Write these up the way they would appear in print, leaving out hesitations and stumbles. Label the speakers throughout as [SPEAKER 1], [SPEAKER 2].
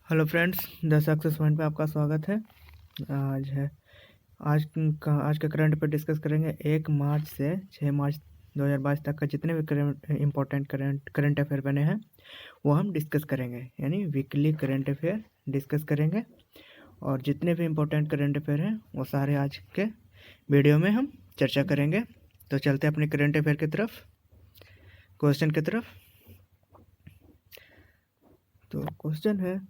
[SPEAKER 1] Hello friends, the success point पे आपका स्वागत है। आज है आज का करंट पे डिस्कस करेंगे। 1 मार्च से 6 मार्च 2022 तक का जितने भी इम्पोर्टेंट करंट अफेयर बने हैं वो हम डिस्कस करेंगे, यानी वीकली करंट अफेयर डिस्कस करेंगे। और जितने भी इम्पोर्टेंट करंट अफेयर हैं वो सारे आज के वीडियो में हम चर्चा करेंगे। तो चलते हैं अपने करंट अफेयर की तरफ, क्वेश्चन की तरफ। तो क्वेश्चन है,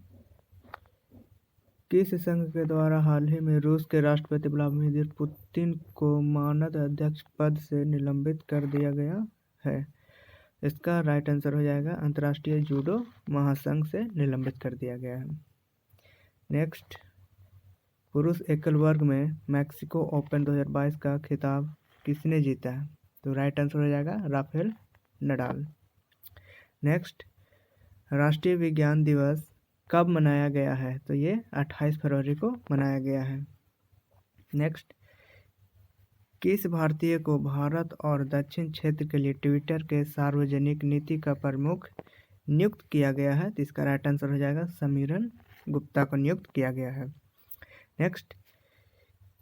[SPEAKER 1] किस संघ के द्वारा हाल ही में रूस के राष्ट्रपति व्लादिमीर पुतिन को मानद अध्यक्ष पद से निलंबित कर दिया गया है? इसका राइट आंसर हो जाएगा अंतर्राष्ट्रीय जूडो महासंघ से निलंबित कर दिया गया है। नेक्स्ट, पुरुष एकल वर्ग में मैक्सिको ओपन 2022 का खिताब किसने जीता है? तो राइट आंसर हो जाएगा राफेल नडाल। नेक्स्ट, राष्ट्रीय विज्ञान दिवस कब मनाया गया है? तो ये 28 फरवरी को मनाया गया है। नेक्स्ट, किस भारतीय को भारत और दक्षिण क्षेत्र के लिए ट्विटर के सार्वजनिक नीति का प्रमुख नियुक्त किया गया है? तो इसका राइट आंसर हो जाएगा समीरन गुप्ता को नियुक्त किया गया है। नेक्स्ट,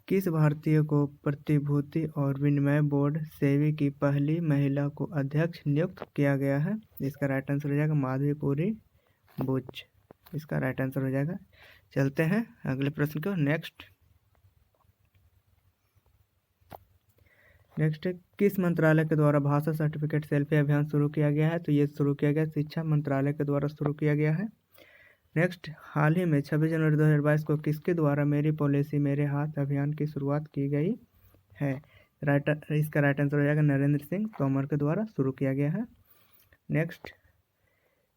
[SPEAKER 1] किस भारतीय को प्रतिभूति और विनिमय बोर्ड सेबी की पहली महिला को अध्यक्ष नियुक्त किया गया है? इसका राइट आंसर हो जाएगा माधवीपुरी बुच। इसका राइट आंसर हो जाएगा। चलते हैं अगले प्रश्न को। नेक्स्ट है, किस मंत्रालय के द्वारा भाषा सर्टिफिकेट सेल्फी अभियान शुरू किया गया है? तो ये शुरू किया गया शिक्षा मंत्रालय के द्वारा शुरू किया गया है। नेक्स्ट, हाल ही में 26 जनवरी 2022 को किसके द्वारा मेरी पॉलिसी मेरे हाथ अभियान की शुरुआत की गई है? इसका राइट आंसर हो जाएगा नरेंद्र सिंह तोमर के द्वारा शुरू किया गया है। नेक्स्ट,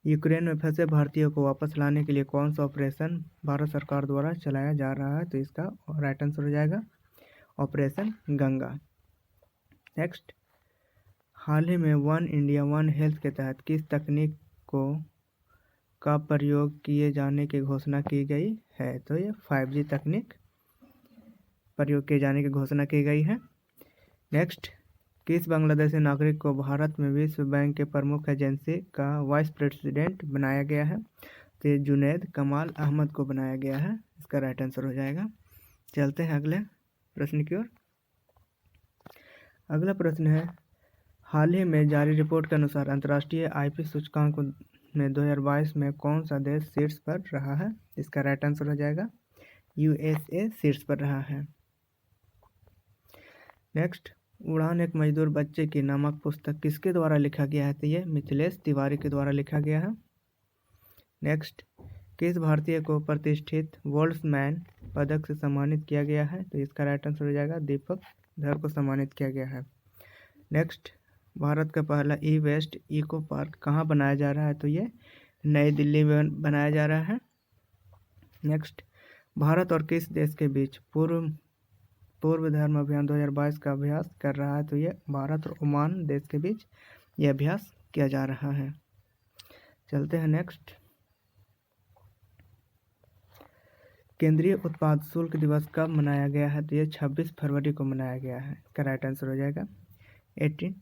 [SPEAKER 1] यूक्रेन में फंसे भारतीयों को वापस लाने के लिए कौन सा ऑपरेशन भारत सरकार द्वारा चलाया जा रहा है? तो इसका राइट आंसर हो जाएगा ऑपरेशन गंगा। नेक्स्ट, हाल ही में वन इंडिया वन हेल्थ के तहत किस तकनीक का प्रयोग किए जाने की घोषणा की गई है? तो ये 5G तकनीक प्रयोग किए जाने की घोषणा की गई है। नेक्स्ट, किस बांग्लादेशी नागरिक को भारत में विश्व बैंक के प्रमुख एजेंसी का वाइस प्रेसिडेंट बनाया गया है? तो ये जुनैद कमाल अहमद को बनाया गया है। इसका राइट आंसर हो जाएगा। चलते हैं अगले प्रश्न की ओर। अगला प्रश्न है, हाल ही में जारी रिपोर्ट के अनुसार अंतर्राष्ट्रीय आईपी सूचकांक में 2022 में कौन सा देश शीर्ष पर रहा है? इसका राइट आंसर हो जाएगा यूएसए शीर्ष पर रहा है। नेक्स्ट, उड़ान एक मजदूर बच्चे की नामक पुस्तक किसके द्वारा लिखा गया है? तो ये मिथिलेश तिवारी के द्वारा लिखा गया है। नेक्स्ट, किस भारतीय को प्रतिष्ठित वोल्ट्समैन पदक से सम्मानित किया गया है? तो इसका राइट आंसर हो जाएगा दीपक धर को सम्मानित किया गया है। नेक्स्ट, भारत का पहला ई वेस्ट इको पार्क कहाँ बनाया जा रहा है? तो ये नई दिल्ली में बनाया जा रहा है। नेक्स्ट, भारत और किस देश के बीच पूर्व धर्म अभियान 2022 का अभ्यास कर रहा है? तो ये भारत और ओमान देश के बीच ये अभ्यास किया जा रहा है। चलते हैं नेक्स्ट, केंद्रीय उत्पाद शुल्क दिवस कब मनाया गया है? तो ये 26 फरवरी को मनाया गया है। इसका राइट आंसर हो जाएगा 18।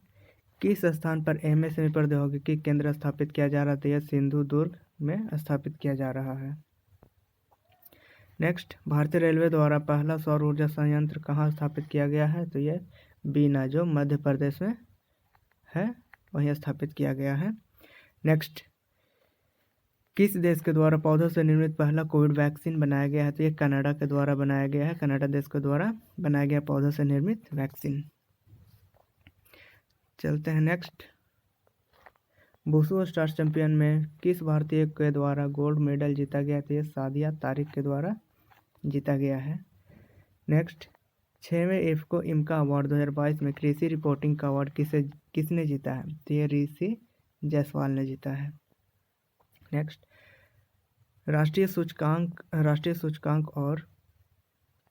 [SPEAKER 1] किस स्थान पर एमएसएमई प्रौद्योगिकी केंद्र स्थापित किया जा रहा है? तो यह सिंधुदुर्ग में स्थापित किया जा रहा है। नेक्स्ट, भारतीय रेलवे द्वारा पहला सौर ऊर्जा संयंत्र कहाँ स्थापित किया गया है? तो यह बीना, जो मध्य प्रदेश में है, वहीं स्थापित किया गया है। नेक्स्ट, किस देश के द्वारा पौधों से निर्मित पहला कोविड वैक्सीन बनाया गया है? तो ये कनाडा के द्वारा बनाया गया है। कनाडा देश के द्वारा बनाया गया पौधों से निर्मित वैक्सीन। चलते हैं नेक्स्ट, वुशु स्टार चैंपियन में किस भारतीय के द्वारा गोल्ड मेडल जीता गया? तो ये सादिया तारिक के द्वारा जीता गया है। नेक्स्ट, 6वें इफ्को इम्का अवार्ड 2022 में कृषि रिपोर्टिंग का अवार्ड किसने जीता है? तो ये ऋषि जायसवाल ने जीता है। नेक्स्ट, राष्ट्रीय सूचकांक और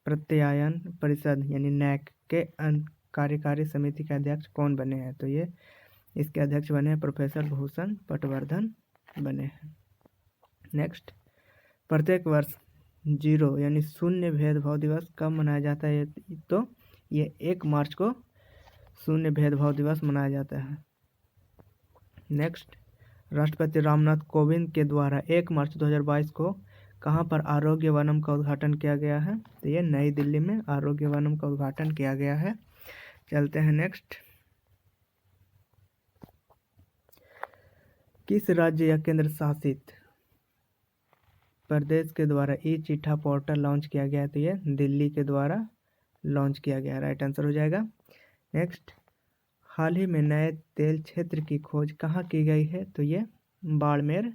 [SPEAKER 1] प्रत्यायन परिषद यानी नैक के कार्यकारी समिति के अध्यक्ष कौन बने हैं? तो ये इसके अध्यक्ष बने हैं प्रोफेसर भूषण पटवर्धन बने हैं। नेक्स्ट, प्रत्येक वर्ष 0 यानी शून्य भेदभाव दिवस कब मनाया जाता है? तो ये 1 मार्च को शून्य भेदभाव दिवस मनाया जाता है। नेक्स्ट, राष्ट्रपति रामनाथ कोविंद के द्वारा 1 मार्च 2022 को कहाँ पर आरोग्य वनम का उद्घाटन किया गया है? तो ये नई दिल्ली में आरोग्य वनम का उद्घाटन किया गया है। चलते हैं नेक्स्ट। किस राज्य या केंद्र शासित प्रदेश के द्वारा ई चिट्ठा पोर्टल लॉन्च किया गया है? तो ये दिल्ली के द्वारा लॉन्च किया गया है, राइट आंसर हो जाएगा। नेक्स्ट, हाल ही में नए तेल क्षेत्र की खोज कहाँ की गई है? तो ये बाड़मेर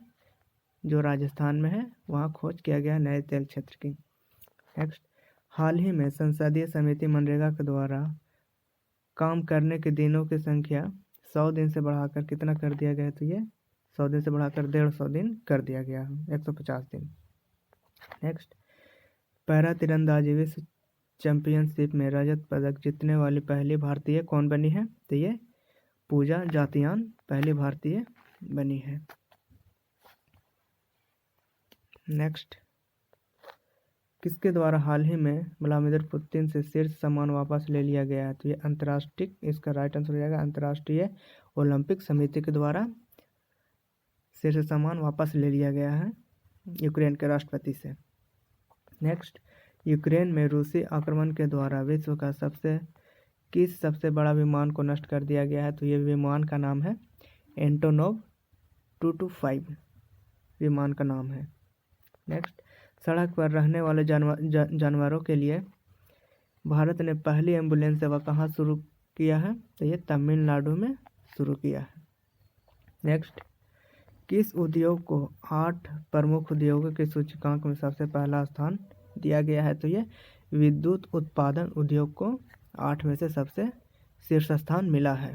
[SPEAKER 1] जो राजस्थान में है वहाँ खोज किया गया है नए तेल क्षेत्र की। नेक्स्ट, हाल ही में संसदीय समिति मनरेगा के द्वारा काम करने के दिनों की संख्या 100 दिन से बढ़ाकर कितना कर दिया गया है? तो ये 100 दिन से बढ़ाकर 150 दिन कर दिया गया है, 150 दिन। नेक्स्ट, पैरा तीरंदाजी विश्व चैंपियनशिप में रजत पदक जीतने वाली पहली भारतीय कौन बनी है? तो ये पूजा जातियान पहली भारतीय बनी है। नेक्स्ट, किसके द्वारा हाल ही में व्लादिमीर पुतिन से शीर्ष सम्मान वापस ले लिया गया है? तो ये अंतर्राष्ट्रीय, इसका राइट आंसर हो जाएगा अंतर्राष्ट्रीय ओलंपिक समिति के द्वारा शीर्ष सम्मान वापस ले लिया गया है यूक्रेन के राष्ट्रपति से। नेक्स्ट, यूक्रेन में रूसी आक्रमण के द्वारा विश्व का सबसे बड़ा विमान को नष्ट कर दिया गया है? तो ये विमान का नाम है एंटोनोव 225 विमान का नाम है। नेक्स्ट, सड़क पर रहने वाले जानवरों के लिए भारत ने पहली एम्बुलेंस सेवा कहाँ शुरू किया है? तो ये तमिलनाडु में शुरू किया है। नेक्स्ट, किस उद्योग को 8 प्रमुख उद्योगों के सूचकांक में सबसे पहला स्थान दिया गया है? तो ये विद्युत उत्पादन उद्योग को 8 में से सबसे शीर्ष स्थान मिला है।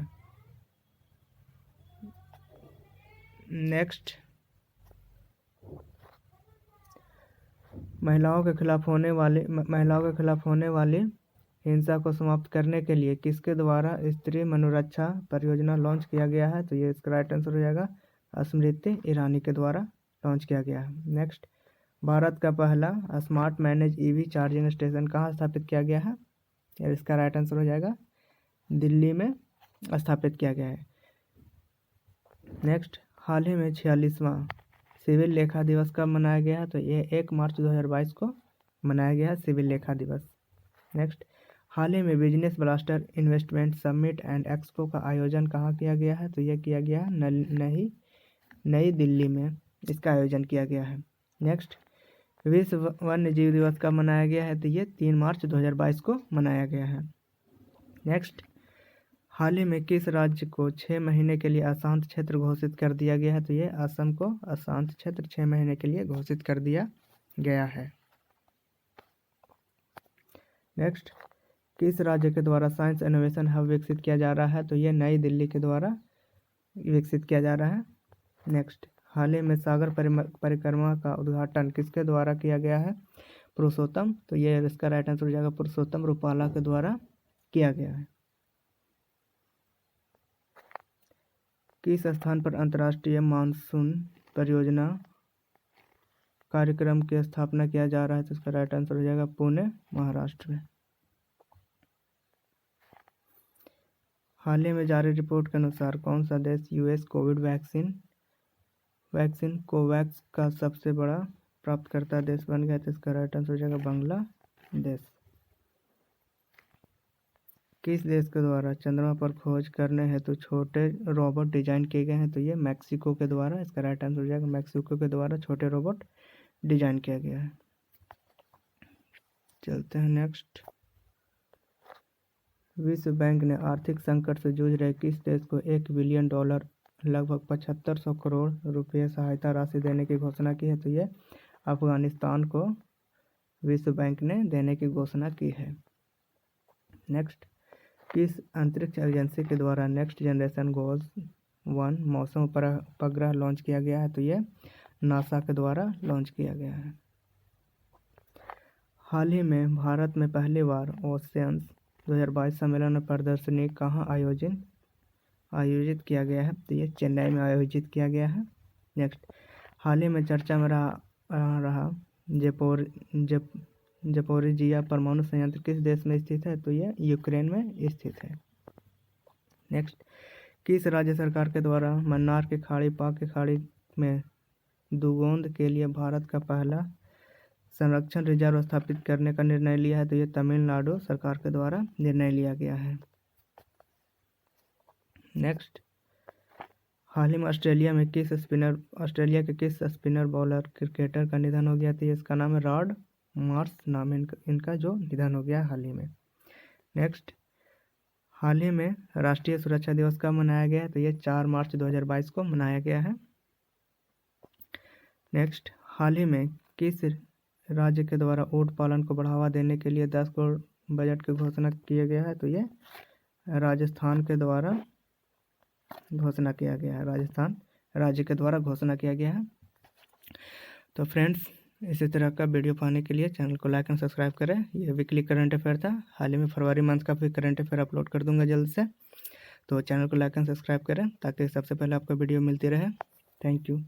[SPEAKER 1] नेक्स्ट, महिलाओं के खिलाफ होने वाली हिंसा को समाप्त करने के लिए किसके द्वारा स्त्री मनोरक्षा परियोजना लॉन्च किया गया है? तो ये इसका राइट आंसर हो जाएगा स्मृति ईरानी के द्वारा लॉन्च किया गया है। नेक्स्ट, भारत का पहला smart manage EV charging station कहाँ स्थापित किया गया है? इसका राइट आंसर हो जाएगा दिल्ली में स्थापित किया गया है। नेक्स्ट, हाल ही में 46वां सिविल लेखा दिवस कब मनाया गया है? तो ये 1 मार्च 2022 को मनाया गया है सिविल लेखा दिवस। नेक्स्ट, हाल ही में business blaster investment summit and expo का आयोजन कहाँ किया गया है? तो ये किया गया है नई दिल्ली में इसका आयोजन किया गया है। नेक्स्ट, विश्व वन्य जीव दिवस कब मनाया गया है? तो ये 3 मार्च 2022 को मनाया गया है। नेक्स्ट, हाल ही में किस राज्य को 6 महीने के लिए अशांत क्षेत्र घोषित कर दिया गया है? तो ये असम को अशांत क्षेत्र 6 महीने के लिए घोषित कर दिया गया है। नेक्स्ट, किस राज्य के द्वारा साइंस इनोवेशन हब विकसित किया जा रहा है? तो ये नई दिल्ली के द्वारा विकसित किया जा रहा है। नेक्स्ट, हाल ही में सागर परिक्रमा का उद्घाटन किसके द्वारा किया गया है? पुरुषोत्तम, तो ये इसका राइट आंसर हो जाएगा पुरुषोत्तम रूपाला के द्वारा किया गया है। किस स्थान पर अंतर्राष्ट्रीय मानसून परियोजना कार्यक्रम की स्थापना किया जा रहा है? तो इसका राइट आंसर हो जाएगा पुणे, महाराष्ट्र में। हाल ही में जारी रिपोर्ट के अनुसार कौन सा देश यूएस कोविड वैक्सीन कोवैक्स का सबसे बड़ा प्राप्तकर्ता देश बन गया? तो इसका राइट आंसर हो जाएगा बांग्लादेश। किस देश के द्वारा चंद्रमा पर खोज करने हेतु छोटे रोबोट डिजाइन किए गए हैं? तो ये मैक्सिको के द्वारा, इसका राइट आंसर हो जाएगा मैक्सिको के द्वारा छोटे रोबोट डिजाइन किया गया है। चलते हैं नेक्स्ट। विश्व बैंक ने आर्थिक संकट से जूझ रहे किस देश को $1 बिलियन लगभग 7500 करोड़ रुपये सहायता राशि देने की घोषणा की है? तो ये अफगानिस्तान को विश्व बैंक ने देने की घोषणा की है। नेक्स्ट, किस अंतरिक्ष एजेंसी के द्वारा नेक्स्ट जनरेशन गोल्स 1 मौसम उपग्रह लॉन्च किया गया है? तो ये नासा के द्वारा लॉन्च किया गया है। हाल ही में भारत में पहली बार ओशियंस 2022 सम्मेलन में प्रदर्शनी कहाँ आयोजित किया गया है? तो ये चेन्नई में आयोजित किया गया है। नेक्स्ट, हाल ही में चर्चा में रहा ज़पोरिजिया परमाणु संयंत्र किस देश में स्थित है? तो ये यूक्रेन में स्थित है। नेक्स्ट, किस राज्य सरकार के द्वारा मन्नार की खाड़ी पाक की खाड़ी में दुगोंद के लिए भारत का पहला संरक्षण रिजर्व स्थापित करने का निर्णय लिया है? तो ये तमिलनाडु सरकार के द्वारा निर्णय लिया गया है। नेक्स्ट, हाल ही में ऑस्ट्रेलिया के किस स्पिनर बॉलर क्रिकेटर का निधन हो गया? तो इसका नाम है रॉड मार्श, नाम है इनका जो निधन हो गया हाल ही में। नेक्स्ट, हाल ही में राष्ट्रीय सुरक्षा दिवस कब मनाया गया है? तो ये 4 मार्च 2022 को मनाया गया है। नेक्स्ट, हाल ही में किस राज्य के द्वारा ऊँट पालन को बढ़ावा देने के लिए 10 करोड़ बजट की घोषणा किया गया है? तो ये राजस्थान के द्वारा घोषणा किया गया है, राजस्थान राज्य के द्वारा घोषणा किया गया है। तो फ्रेंड्स, इसी तरह का वीडियो पाने के लिए चैनल को लाइक एंड सब्सक्राइब करें। ये वीकली करंट अफेयर था, हाल ही में फरवरी मंथ का भी करंट अफेयर अपलोड कर दूंगा जल्द से। तो चैनल को लाइक एंड सब्सक्राइब करें ताकि सबसे पहले आपको वीडियो मिलती रहे। Thank you.